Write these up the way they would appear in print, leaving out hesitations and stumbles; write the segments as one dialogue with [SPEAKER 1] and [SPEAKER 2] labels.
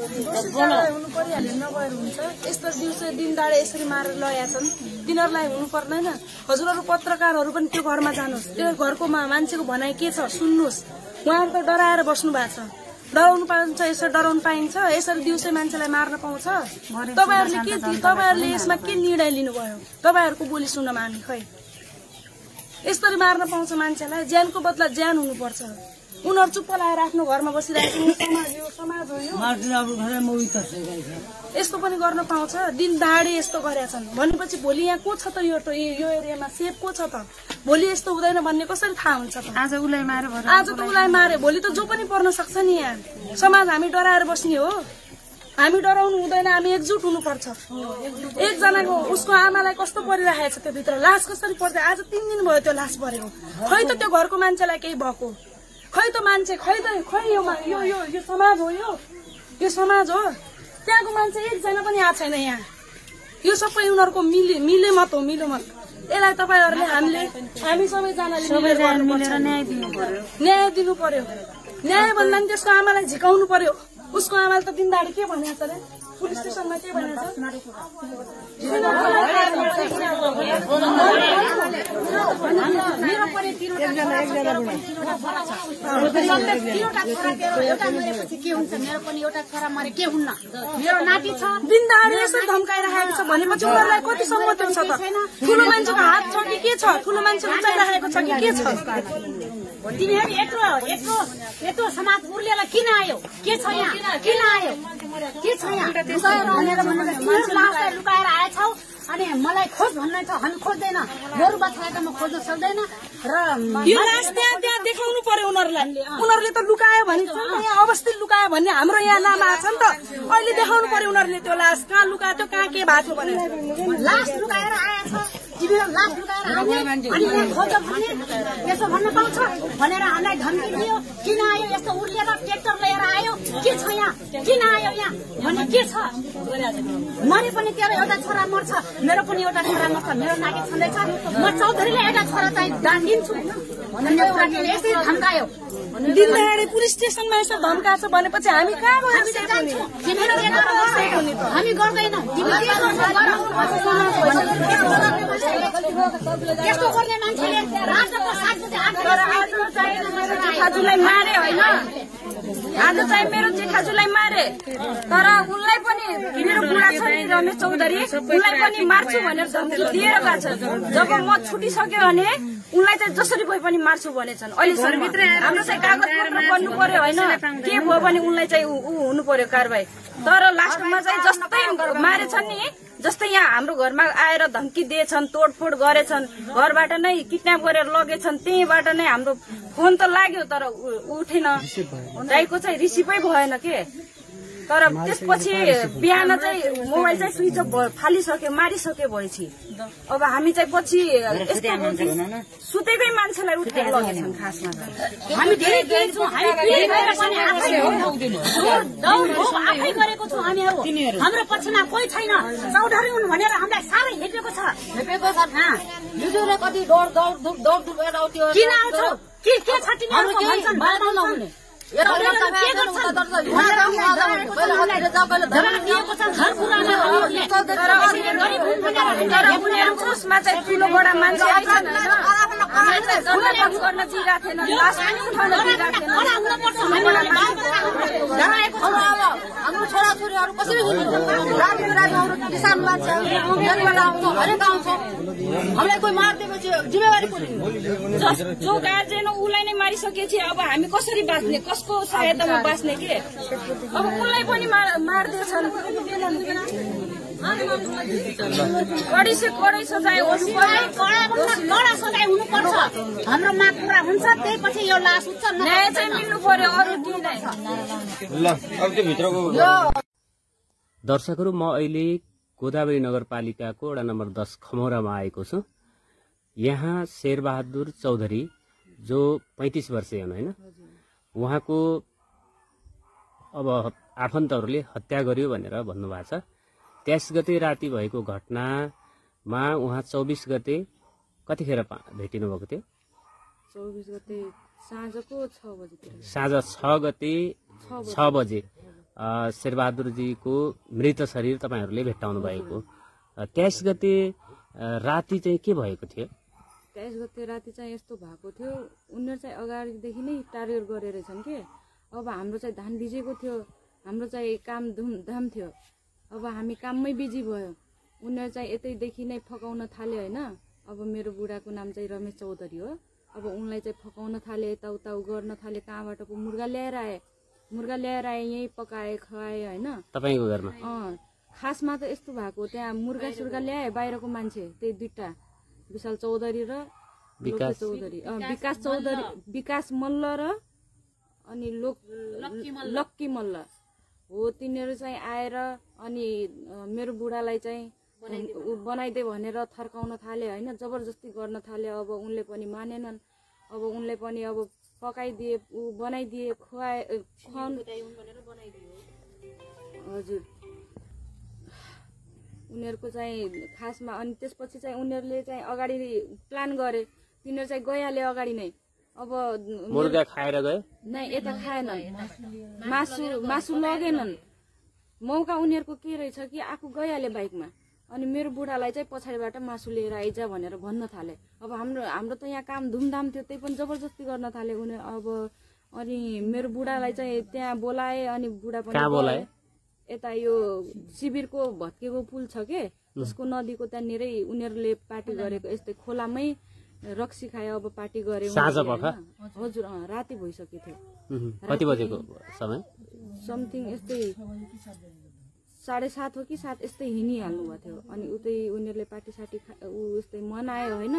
[SPEAKER 1] हुनु परिहाल्यो नगएर हुन्छ। यस्तो दिउँसो दिनदाडे यसरी मारेर लगेका छन्, तिनीहरूलाई हुनु पर्दैन। हजुरहरू पत्रकारहरू पनि त्यो घरमा जानुहोस्, त्यो घरको मान्छेको भनाइ के छ सुन्नुहोस्। उहाँहरू त डराएर बस्नु भएको छ। डराउनु पाइन्छ, यसरी डराउनु पाइन्छ? यसरी दिउँसै मान्छेलाई मार्न पाउँछ? तपाईँहरूले यसमा के निर्णय लिनुभयो? तपाईँहरूको बोली सुन्नमा हामी खै यसरी मार्न पाउँछ मान्छेलाई? ज्यानको बदला ज्यान हुनुपर्छ। उनीहरू चुप्प लगाएर आफ्नो घरमा बसिरहेको समाज हो यो। यस्तो पनि गर्न पाउँछ? दिन दहाडे यस्तो गरेका छन् भनेपछि भोलि यहाँ को छ त? यो एरियामा सेफ को छ त? भोलि यस्तो हुँदैन भन्ने कसरी थाहा हुन्छ त? आज त उसलाई मारे भोलि त जो पनि पर्न सक्छ नि। यहाँ समाज हामी डराएर बस्ने हो? हामी डराउनु हुँदैन, हामी एकजुट हुनुपर्छ। एकजनाको उसको आमालाई कस्तो परिरहेको छ त्यो भित्र, लास कसरी पर्छ? आज 3 दिन भयो त्यो लास परेको। खै त त्यो घरको मान्छेलाई केही भएको? खै त मान्छे खै यो समाज हो? यो समाज हो? त्यहाँको मान्छे एकजना पनि आएको छैन यहाँ। यो सबै उनीहरूको मिलेमत हो, मिलेमत। यसलाई तपाईँहरूले हामी सबैजनाले न्याय दिनु पर्यो। न्याय भन्दा नि त्यसको आमालाई झिकाउनु पर्यो। उसको आमाले त दिनदाडी के भनेको छ अरे? पुलिस स्टेसनमा के भनेको छ? दिनदाडी यसरी धम्काइराखेको छ भनेपछि उनीहरूलाई कति सम्बोधन छ त? ठुलो मान्छेको हात छ कि के छ? ठुलो मान्छे उचाइराखेको छ कि के छ?
[SPEAKER 2] तिमीहरू यत्रो समाज उर्लेर किन आयो? के छ यहाँ? किन आयो? के छ यहाँ? लुकाएर आएछौ अनि मलाई खोज भन्ने छ, हामी खोज्दैन। गोरु बाछालाई म खोज्न सक्दैन र
[SPEAKER 1] यो लास त्यहाँ देखाउनु पर्यो उनीहरूलाई। उनीहरूले त लुकायो भने यहाँ अवस्थित लुकायो भन्ने हाम्रो यहाँ नाम आएको छ नि त। अहिले देखाउनु पर्यो उनीहरूले त्यो लास कहाँ लुकायो, त्यो कहाँ के भएको थियो भनेर।
[SPEAKER 2] लास लुकाएर आएछ, तिमीहरू लास लुकाएर आउने अनि यहाँ खोज भन्ने यसो भन्न पाउँछ भनेर हामीलाई धम्की दियो। किन आयो यस्तो उर्लेर ट्र्याक्टर लिएर आयो? के छ यहाँ? किन आयो यहाँ भन्ने के छ? मरे पनि तेरो एउटा छोरा मर्छ, मेरो पनि एउटा छोरा मर्छ, मेरो नाकी छँदैछ। म चौधरीले एउटा छोरा चाहिँ दान दिन्छु भन्ने कुरा यसरी धम्कायो।
[SPEAKER 1] दिनदहाडे पुलिस स्टेसनमा यसो धम्काएको छ भनेपछि हामी कहाँ गएर
[SPEAKER 2] हामी गर्दैनौँ। त्यस्तो गर्ने मान्छेले रातको 7 बजे
[SPEAKER 1] जेठाजुलाई मारे होइन? आज चाहिँ मेरो जेठाजुलाई मारे, तर उनलाई पनि मेरो बुढा छ नि रमेश चौधरी, उनलाई पनि मार्छु भनेर धम्की दिएर गएको छ। जब म छुटिसक्यो भने उनलाई चाहिँ जसरी भए पनि मार्छु भनेछन्। अहिलेसम्म हाम्रो चाहिँ कागज पत्र बन्नु पर्यो होइन? के भयो भने उनलाई चाहिँ हुनु पर्यो कारवाही। तर लास्टमा चाहिँ जस्तै मारेछन् नि, जस्तै यहाँ हाम्रो घरमा आएर धम्की दिएछन्, तोडफोड गरेछन्, घरबाट नै किडन्याप गरेर लगेछन्, त्यहीबाट नै हाम्रो फोन त लाग्यो तर उठेन, दाइको चाहिँ रिसिभै भएन के। तर त्यसपछि बिहान चाहिँ मोबाइल चाहिँ स्विच अफ भयो, फालिसक्यो, मारिसक्यो भएपछि। अब हामी चाहिँ पछि सुतेकै मान्छेलाई उठेर लगेछन्। खासमा
[SPEAKER 2] हामी धेरै गेन्छौँ, हामी आफै गरेको छौँ हामीहरू। हाम्रो पछिमा कोही छैन। चौधरी हुन् भनेर हामीलाई साह्रै हेपेको छ।
[SPEAKER 3] कति दौड
[SPEAKER 2] किन आउँछौ? के छ तिमीहरू?
[SPEAKER 1] उसमा चाहिँ ठुलो बडा मान्छे गर्न दिइरहेको थिएन,
[SPEAKER 3] हाम्रो छोराछोरीहरू कसरी किसान मान्छे हामीलाई कोही मारिदिएपछि जिम्मेवारी को लिनु?
[SPEAKER 1] जो गार्जेन उसलाई नै मारिसकेपछि अब हामी कसरी बाँच्ने? कसको सहायतामा बाँच्ने के? अब उसलाई पनि मारिदिएछन्। कडी से कडी सजाय हुनु पर्यो,
[SPEAKER 2] कडा सजाय हुनुपर्छ। हाम्रो माग पूरा हुन्छ, त्यसपछि यो लास उच्च
[SPEAKER 1] न्याय चाहिँ मिल्नु पर्यो। अरू दिँदै
[SPEAKER 4] ल अब त्यो भित्रको
[SPEAKER 5] दर्शकहरू, म अहिले गोदावरी नगरपालिकाको वडा नम्बर 10 खमौरामा आएको छु। यहाँ शेरबहादुर चौधरी जो 35 वर्षीय हुन् होइन, उहाँको अब आफन्तहरूले हत्या गर्यो भनेर भन्नुभएको छ। 23 गते राति भएको घटनामा उहाँ 24 गते कतिखेर भेटिनु भएको थियो?
[SPEAKER 1] 24 गते साँझको 6 बजे।
[SPEAKER 5] साँझ 6 गते 6 बजे शेरबहादुरजीको मृत शरीर तपाईहरूले भेट्टाउनु भएको 23 गते राति चाहिँ के भएको थियो?
[SPEAKER 1] 23 गते राति चाहिँ यस्तो भएको थियो, उनीहरू चाहिँ अगाडिदेखि नै टार्गेट गरेर रहेछन् के। अब हाम्रो चाहिँ धान भिजेको थियो, हाम्रो चाहिँ काम धुमधाम थियो, अब हामी काममै बिजी भयो। उनीहरू चाहिँ यतैदेखि नै फकाउन थाले होइन। अब मेरो बुढाको नाम चाहिँ रमेश चौधरी हो। अब उनलाई चाहिँ फकाउन थाले, यताउता गर्न थाले, कहाँबाट पो मुर्गा ल्याएर आए, यहीँ पकाए खुवाए होइन
[SPEAKER 5] तपाईँको घरमा।
[SPEAKER 1] खासमा त यस्तो भएको, त्यहाँ मुर्गा सुर्गा ल्याए बाहिरको मान्छे, त्यही दुईटा, विशाल चौधरी र विकास चौधरी, विकास मल्ल र अनि लक्की मल्ल हो। तिनीहरू चाहिँ आएर अनि मेरो बुढालाई चाहिँ बनाइदे भनेर थर्काउन थाले होइन, जबरजस्ती गर्न थाले। अब उनले पनि मानेनन्। अब उनले पनि अब पकाइदिए, बनाइदिए, हजुर उनीहरूको चाहिँ खासमा। अनि त्यसपछि चाहिँ उनीहरूले चाहिँ अगाडि प्लान गरे, तिनीहरू चाहिँ गइहाले अगाडि नै। अब
[SPEAKER 5] मुर्गा खाएर गए
[SPEAKER 1] नै, यता खाएनन्, मासु लगेनन्। मौका उनीहरूको के रहेछ कि आफू गइहाले बाइकमा, अनि मेरो बुढालाई चाहिँ पछाडिबाट मासु लिएर आइज भनेर भन्न थाले। अब हाम्रो त यहाँ काम धुमधाम थियो, त्यही पनि जबरजस्ती गर्न थाले उनीहरू। अब अनि मेरो बुढालाई चाहिँ त्यहाँ बोलाए, अनि बुढा पनि
[SPEAKER 5] बोलाए
[SPEAKER 1] यता यो शिविरको भत्केको पुल छ के, उसको नदीको त्यहाँनिरै उनीहरूले पार्टी गरेको, यस्तै खोलामै रक्सी खाए। अब पार्टी गरे हजुर, राति भइसकेको थियो।
[SPEAKER 5] कति बजेको समय?
[SPEAKER 1] समथिङ यस्तै 7:30 हो कि 7 यस्तै हिँडिहाल्नु भएको थियो। अनि उतै उनीहरूले पार्टी साटी यस्तै मनाए होइन,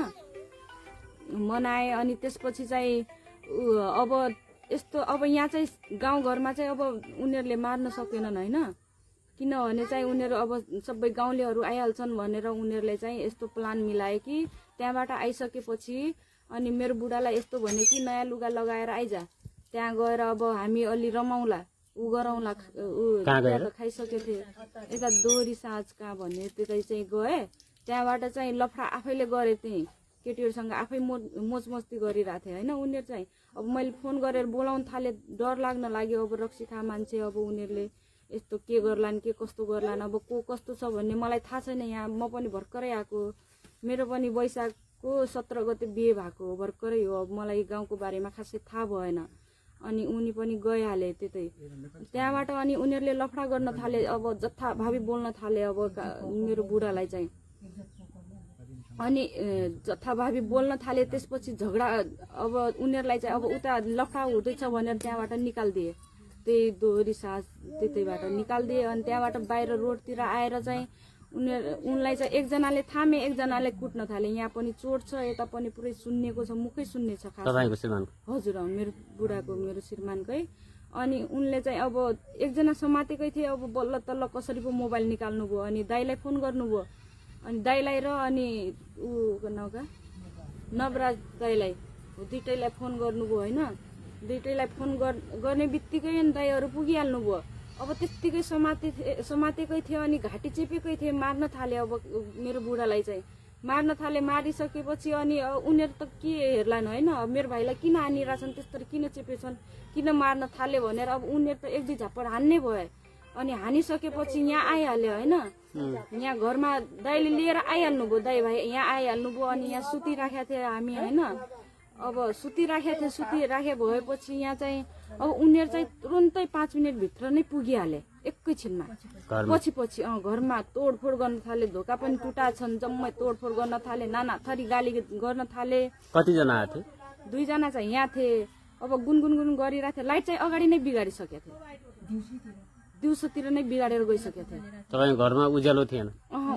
[SPEAKER 1] मनाए। अनि त्यसपछि चाहिँ अब यस्तो, अब यहाँ चाहिँ गाउँघरमा चाहिँ अब उनीहरूले मार्न सकेनन् होइन, किनभने चाहिँ उनीहरू अब सबै गाउँलेहरू आइहाल्छन् भनेर उनीहरूले चाहिँ यस्तो प्लान मिलाए कि त्यहाँबाट आइसकेपछि अनि मेरो बुढालाई यस्तो भने कि नयाँ लुगा लगाएर आइज, त्यहाँ गएर अब हामी अलि रमाउला, गरौँला। खाइसकेको थिएँ यता दोहोरी साँझ कहाँ भन्ने, त्यतै चाहिँ गए। त्यहाँबाट चाहिँ लफडा आफैले गरे, त्यहीँ केटीहरूसँग आफै मोज मस्ती गरिरहेको थिएँ होइन। उनीहरू चाहिँ अब मैले फोन गरेर बोलाउन थाले, डर लाग्न लाग्यो। अब रक्सी खा मान्छे, अब उनीहरूले यस्तो के गर्लान्, के कस्तो गर्लान्, अब को कस्तो छ भन्ने मलाई थाहा छैन। यहाँ म पनि भर्खरै आएको, मेरो पनि वैशाखको 17 गते बिहे भएको भर्खरै हो। अब मलाई गाउँको बारेमा खासै थाहा भएन। अनि उनी पनि गइहाले त्यतै त्यहाँबाट। अनि उनीहरूले लफडा गर्न थाले, अब जथाभावी बोल्न थाले अब मेरो बुढालाई चाहिँ, अनि जथाभावी बोल्न थाले। त्यसपछि झगडा, अब उनीहरूलाई चाहिँ अब उता लफडा हुँदैछ भनेर त्यहाँबाट निकालिदिए, त्यही दोहोरी साँझ त्यतैबाट निकालिदिए। अनि त्यहाँबाट बाहिर रोडतिर आएर चाहिँ उनलाई चाहिँ एकजनाले थामे, एकजनाले कुट्न थाले। यहाँ पनि चोट छ, यता पनि पुरै सुन्नेको छ, मुखै सुन्ने छ खास। हजुर, मेरो बुढाको, मेरो श्रीमानकै। अनि उनले चाहिँ अब एकजना समातेकै थिए, अब बल्ल तल्ल कसरी पो मोबाइल निकाल्नु भयो। अनि दाइलाई फोन गर्नुभयो, अनि दाइलाई र अनि नवराज दाइलाई, दुइटैलाई फोन गर्नुभयो होइन। दुइटैलाई फोन गर्ने बित्तिकै दाइहरू पुगिहाल्नु भयो। अब त्यत्तिकै समातेकै थियो, अनि घाँटी चेपेकै थिए, मार्न थाले। अब मेरो बुढालाई चाहिँ मार्न थाले। मारिसकेपछि अनि उनीहरू त के हेर्लान् होइन, मेरो भाइलाई किन हानिरहेछन्, त्यस्तो किन चेपेछन्, किन मार्न थाले भनेर अब उनीहरू त एक दुई झापड हान्ने भयो। अनि हानिसकेपछि यहाँ आइहाल्यो होइन, यहाँ घरमा दाइले लिएर आइहाल्नु भयो, दाइ भाइ यहाँ आइहाल्नु भयो। अनि यहाँ सुतिराखेका थिए हामी होइन, अब सुतिराखे भएपछि यहाँ चाहिँ अब उनीहरू चाहिँ तुरन्तै 5 मिनटभित्र नै पुगिहाले एकैछिनमा। पछि घरमा तोडफोड गर्न थाले, धोका पनि टुटा छन्, जम्मै तोडफोड गर्न थाले, नाना थरी गाली गर्न थाले।
[SPEAKER 5] कतिजना आथे?
[SPEAKER 1] 2 जना चाहिँ यहाँ थिए। अब गुनगुन गरिरहेको थिए। लाइट चाहिँ अगाडि नै बिगारिसकेको थियो, दिउँसोतिर नै बिगारेर गइसकेको थियो।
[SPEAKER 5] तपाईको घरमा उज्यालो थिएन?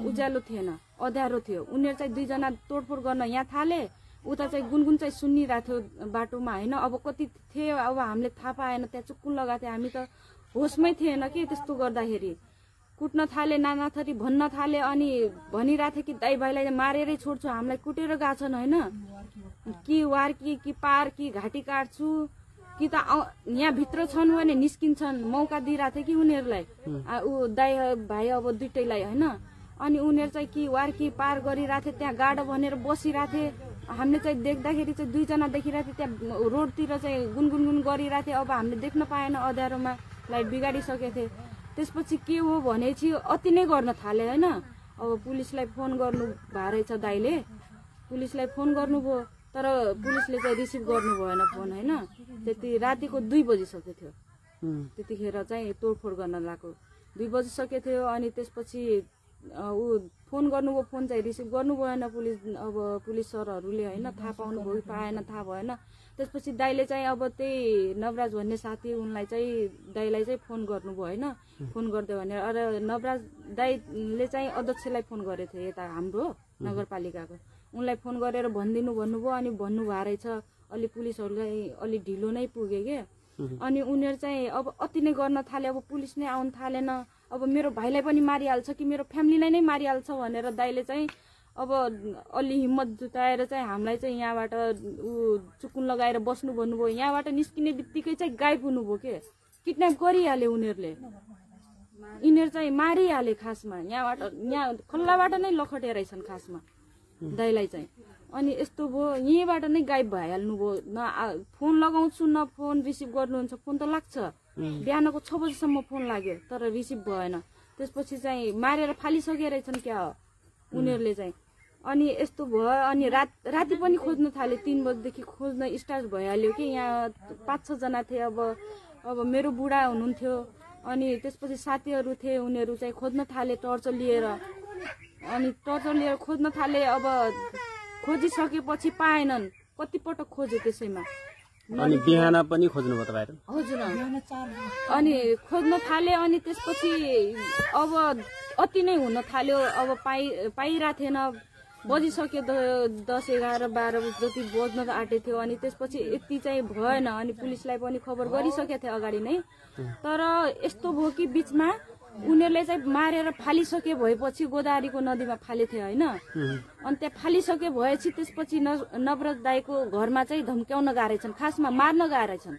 [SPEAKER 1] उज्यालो थिएन, अँध्यारो थियो। उनीहरू चाहिँ 2 जना तोडफोड गर्न यहाँ थाले, उता चाहिँ गुनगुन चाहिँ सुनिरहेको थियो बाटोमा होइन। अब कति थियो अब हामीले थाहा पाएन, त्यहाँ चुक्कुन लगाएको थियो, हामी त होसमै थिएन कि। त्यस्तो गर्दाखेरि कुट्न थाले, नाना थरी भन्न थाले। अनि भनिरहेको थियो कि दाइ भाइलाई मारेरै छोड्छु, हामीलाई कुटेर गएछन् होइन, कि वार कि पार कि घाँटी काट्छु कि त यहाँ भित्र छन् भने निस्किन्छन्, मौका दिइरहेको थियो कि उनीहरूलाई, दाइ भाइ अब दुइटैलाई होइन। अनि उनीहरू चाहिँ कि वार कि पार गरिरहेको थियो, त्यहाँ गाडो भनेर बसिरहेको थिए। हामीले चाहिँ देख्दाखेरि चाहिँ 2 जना देखिरहेको थियो, त्यहाँ रोडतिर चाहिँ गुनगुन गरिरहेको थियो। अब हामीले देख्न पाएन, अँध्यारोमा लाइट बिगाडिसकेको थिए। त्यसपछि के हो भनेपछि अति नै गर्न थाले होइन। अब पुलिसलाई फोन गर्नु भएको रहेछ दाइले, पुलिसलाई फोन गर्नुभयो तर पुलिसले चाहिँ रिसिभ गर्नु भएन फोन होइन। त्यति रातिको 2 बजिसकेको थियो, त्यतिखेर चाहिँ तोडफोड गर्न लागेको 2 बजिसकेको थियो। अनि त्यसपछि ऊ फोन गर्नुभयो, फोन चाहिँ रिसिभ गर्नु भएन पुलिस सरहरूले होइन। थाहा पाउनुभयो कि पाएन थाहा भएन। त्यसपछि दाइले चाहिँ अब त्यही नवराज भन्ने साथी उनलाई चाहिँ दाइलाई चाहिँ फोन गर्नुभयो होइन। फोन गरिदियो भने अरे नवराज दाइले चाहिँ अध्यक्षलाई फोन गरेको थियो यता हाम्रो नगरपालिकाको। उनलाई फोन गरेर भन्नुभयो अनि भन्नुभएको रहेछ अलि पुलिसहरूलाई अलि ढिलो नै पुगे के। अनि उनीहरू चाहिँ अब अति नै गर्न थाले। अब पुलिस नै आउन थालेन। अब मेरो भाइलाई पनि मारिहाल्छ कि मेरो फ्यामिलीलाई नै मारिहाल्छ भनेर दाइले चाहिँ अब अलि हिम्मत जुटाएर चाहिँ हामीलाई चाहिँ यहाँबाट ऊ चुकुन लगाएर बस्नु भन्नुभयो। यहाँबाट निस्किने बित्तिकै चाहिँ गायब हुनुभयो के, किडन्याप गरिहाले उनीहरूले। यिनीहरू चाहिँ मारिहाले खासमा, यहाँ खल्लाबाट नै लखटे रहेछन् खासमा दाइलाई चाहिँ। अनि यस्तो भयो, यहीँबाट नै गायब भइहाल्नु भयो। न फोन लगाउँछु न फोन रिसिभ गर्नुहुन्छ। फोन त लाग्छ, बिहानको 6 बजीसम्म फोन लाग्यो तर रिसिभ भएन। त्यसपछि चाहिँ मारेर फालिसके रहेछन् क्या उनीहरूले चाहिँ। अनि यस्तो भयो। अनि राति पनि खोज्न थाले, 3 बजीदेखि खोज्न स्टार्ट भइहाल्यो कि। यहाँ 5-6 जना थिए। अब मेरो बुढा हुनुहुन्थ्यो अनि त्यसपछि साथीहरू थिए, उनीहरू चाहिँ खोज्न थाले टर्च लिएर। अनि टर्च लिएर खोज्न थाले। अब खोजिसकेपछि पाएनन्, कतिपटक खोजे त्यसैमा।
[SPEAKER 5] अनि बिहान पनि खोज्नु भयो तपाईहरु?
[SPEAKER 1] हजुर। अनि खोज्न थाले। अनि त्यसपछि अब अति नै हुन थाल्यो। अब पाइरा थिएन, बजिसक्यो 10, 11, 12 जति बज्न आँटेको थियो। अनि त्यसपछि यति चाहिँ भएन। अनि पुलिसलाई पनि खबर गरिसकेको थिए अगाडि नै। तर यस्तो भयो कि बिचमा उनीहरूले चाहिँ मारेर फालिसके भएपछि गोदावरीको नदीमा फालेथे होइन। अनि त्यहाँ फालिसके भएपछि त्यसपछि नवराज दाईको घरमा चाहिँ धम्क्याउन गएछन्, खासमा मार्न गएछन्।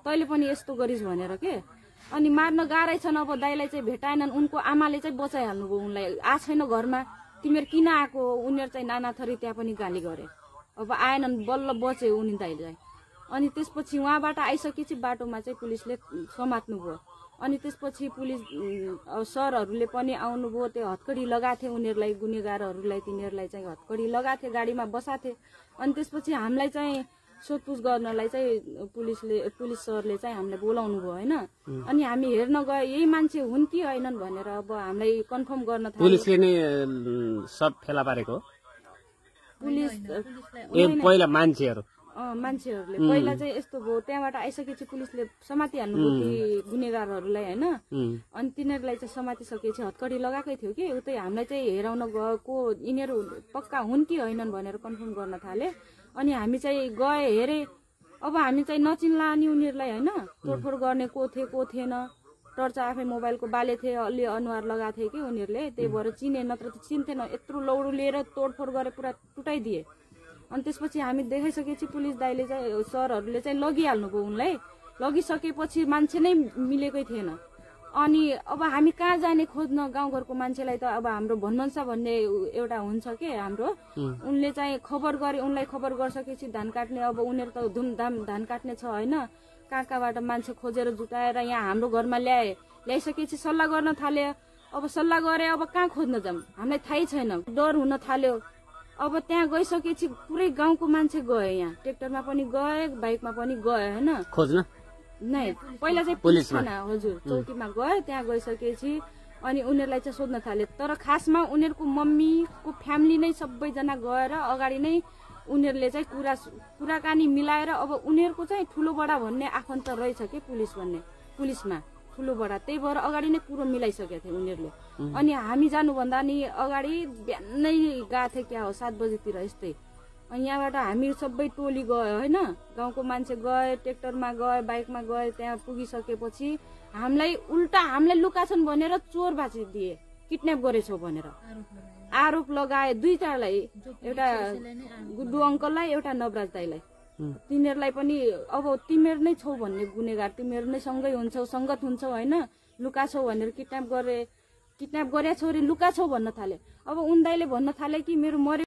[SPEAKER 1] तैँले पनि यस्तो गरिस् भनेर के। अनि मार्न गएछन्। अब दाईलाई चाहिँ भेटाएनन्। उनको आमाले चाहिँ बचाइहाल्नुभयो उनलाई। आ छैन घरमा, तिमीहरू किन आएको? उनीहरू चाहिँ नाना थरी त्यहाँ पनि गाली गरे। अब आएनन्, बल्ल बचे उनी दाईले चाहिँ। अनि त्यसपछि उहाँबाट आइसकेपछि बाटोमा चाहिँ पुलिसले समात्नु भयो। अनि त्यसपछि पुलिस सरहरूले पनि आउनुभयो। त्यो हत्कडी लगाथे उनीहरूलाई, गुनेगारहरूलाई तिनीहरूलाई चाहिँ हत्कडी लगाथे, गाडीमा बसाथे। अनि त्यसपछि हामीलाई चाहिँ सोधपुछ गर्नलाई चाहिँ पुलिस सरले चाहिँ हामीलाई बोलाउनु भयो होइन। अनि हामी हेर्न गए यही मान्छे हुन् कि होइनन् भनेर अब हामीलाई कन्फर्म गर्न थाल्यो।
[SPEAKER 5] पुलिसले नै सब फेला पारेको?
[SPEAKER 1] पुलिस
[SPEAKER 5] पहिला मान्छेहरूले
[SPEAKER 1] पहिला चाहिँ यस्तो भयो। त्यहाँबाट आइसकेपछि पुलिसले समातिहाल्नुभयो ती गुनेगारहरूलाई होइन। अनि तिनीहरूलाई चाहिँ समातिसकेपछि हत्कडी लगाएकै थियो कि। उतै हामीलाई चाहिँ हेराउन गएको यिनीहरू पक्का हुन् कि होइनन् भनेर कन्फर्म गर्न थाले। अनि हामी चाहिँ गए हेरे। अब हामी चाहिँ नचिन्ला अनि उनीहरूलाई होइन। तोडफोड गर्ने को थिएन। टर्च आफै मोबाइलको बाले थिए, अलि अनुहार लगाएको थिए कि उनीहरूले, त्यही भएर चिने, नत्र त चिन्थेन। यत्रो लौडो लिएर तोडफोड गरेर पुरा टुटाइदिए। अनि त्यसपछि हामी देखाइसकेपछि पुलिस दाइले चाहिँ सरहरूले चाहिँ लगिहाल्नुभयो उनलाई। लगिसकेपछि मान्छे नै मिलेकै थिएन। अनि अब हामी कहाँ जाने खोज्न? गाउँघरको मान्छेलाई त अब हाम्रो भन्नुहुन्छ भन्ने एउटा हुन्छ के हाम्रो। उनले चाहिँ खबर गरे, उनलाई खबर गरिसकेपछि धान काट्ने, अब उनीहरू त धुमधाम धान काट्ने छ होइन। कहाँ कहाँबाट मान्छे खोजेर जुटाएर यहाँ हाम्रो घरमा ल्याइसकेपछि सल्लाह गर्न थाले। अब सल्लाह गरे, अब कहाँ खोज्न जाऊँ हामीलाई थाहै छैन, डर हुन थाल्यो। अब त्यहाँ गइसकेपछि पुरै गाउँको मान्छे गए, यहाँ ट्रेक्टरमा पनि गए, बाइकमा पनि गए होइन
[SPEAKER 5] खोज्न।
[SPEAKER 1] नै पहिला चाहिँ पुलिस थाना हजुर चौकीमा गए। त्यहाँ गइसकेपछि अनि उनीहरूलाई चाहिँ सोध्न थाले। तर खासमा उनीहरूको मम्मीको फ्यामिली नै सबैजना गएर अगाडि नै उनीहरूले चाहिँ कुराकानी मिलाएर अब उनीहरूको चाहिँ ठुलो बडा भन्ने आफन्त रहेछ कि पुलिसमा ठुलो बडा, त्यही भएर अगाडि नै कुरो मिलाइसकेको थियो उनीहरूले। अनि हामी जानुभन्दा नि अगाडि बिहानै गएको थियो क्या हो 7 बजीतिर यस्तै। अनि यहाँबाट हामी सबै टोली गयो होइन। गाउँको मान्छे गए, ट्रेक्टरमा गए, बाइकमा गए। त्यहाँ पुगिसकेपछि हामीलाई लुका छन् भनेर चोर बाजी दिए, किडन्याप गरेछौ भनेर आरोप लगाए। 2टालाई, एउटा गुड्डु अङ्कललाई, एउटा नवराज दाईलाई। तिनीहरूलाई पनि अब तिमीहरू नै छौ भन्ने गुनेगार, तिमीहरू नै सँगै हुन्छौ, सङ्गत हुन्छौ होइन, लुका छौ भनेर किडन्याप गरे छौ रे, लुका छौ भन्न थाले। अब उन दाईले भन्न थाले कि मेरो